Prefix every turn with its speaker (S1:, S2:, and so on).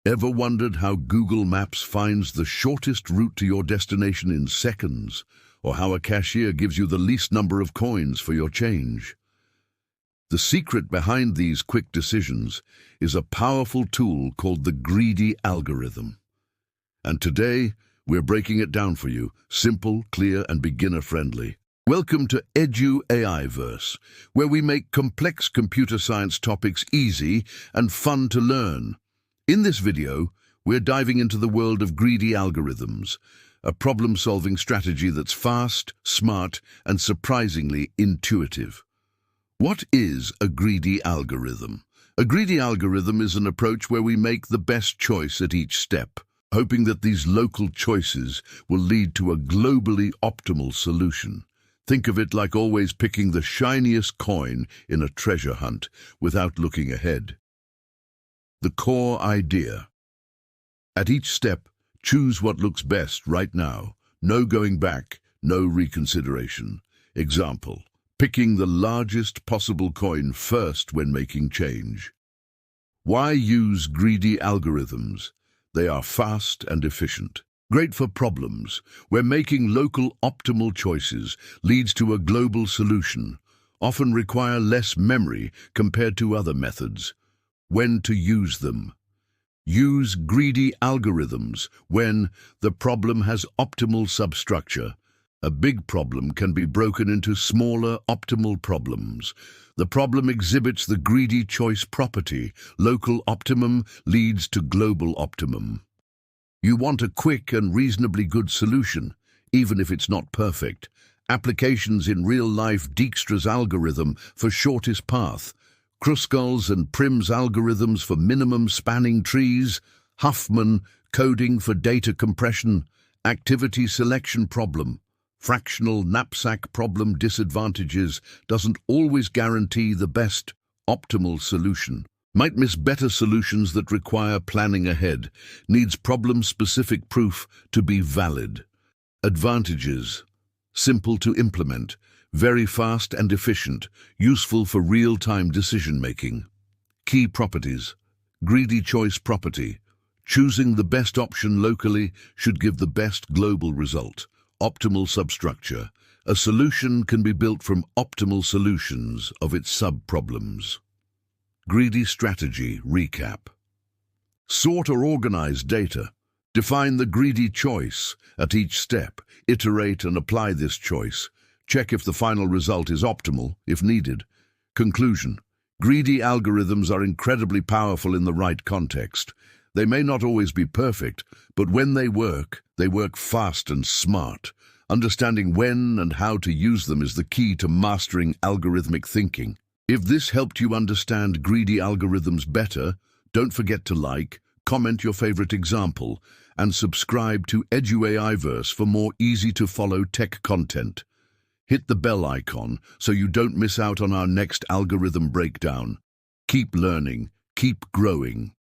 S1: Ever wondered how Google Maps finds the shortest route to your destination in seconds, or how a cashier gives you the least number of coins for your change? The secret behind these quick decisions is a powerful tool called the greedy algorithm. And today, we're breaking it down for you, simple, clear, and beginner-friendly. Welcome to EduAIverse, where we make complex computer science topics easy and fun to learn. In this video, we're diving into the world of greedy algorithms, a problem-solving strategy that's fast, smart, and surprisingly intuitive. What is a greedy algorithm? A greedy algorithm is an approach where we make the best choice at each step, hoping that these local choices will lead to a globally optimal solution. Think of it like always picking the shiniest coin in a treasure hunt without looking ahead. The core idea. At each step, choose what looks best right now. No going back, no reconsideration. Example, picking the largest possible coin first when making change. Why use greedy algorithms? They are fast and efficient. Great for problems where making local optimal choices leads to a global solution, often require less memory compared to other methods. When to use them. Use greedy algorithms when the problem has optimal substructure. A big problem can be broken into smaller optimal problems. The problem exhibits the greedy choice property. Local optimum leads to global optimum. You want a quick and reasonably good solution, even if it's not perfect. Applications in real life: Dijkstra's algorithm for shortest path, Kruskal's and Prim's algorithms for minimum spanning trees, Huffman coding for data compression, activity selection problem, fractional knapsack problem. Disadvantages: doesn't always guarantee the best optimal solution. Might miss better solutions that require planning ahead. Needs problem-specific proof to be valid. Advantages: simple to implement, very fast and efficient, useful for real-time decision-making. Key properties: greedy choice property. Choosing the best option locally should give the best global result. Optimal substructure. A solution can be built from optimal solutions of its sub-problems. Greedy strategy recap. Sort or organize data. Define the greedy choice at each step. Iterate and apply this choice. Check if the final result is optimal, if needed. Conclusion. Greedy algorithms are incredibly powerful in the right context. They may not always be perfect, but when they work fast and smart. Understanding when and how to use them is the key to mastering algorithmic thinking. If this helped you understand greedy algorithms better, don't forget to like, comment your favorite example, and subscribe to EduAIverse for more easy-to-follow tech content. Hit the bell icon so you don't miss out on our next algorithm breakdown. Keep learning, keep growing.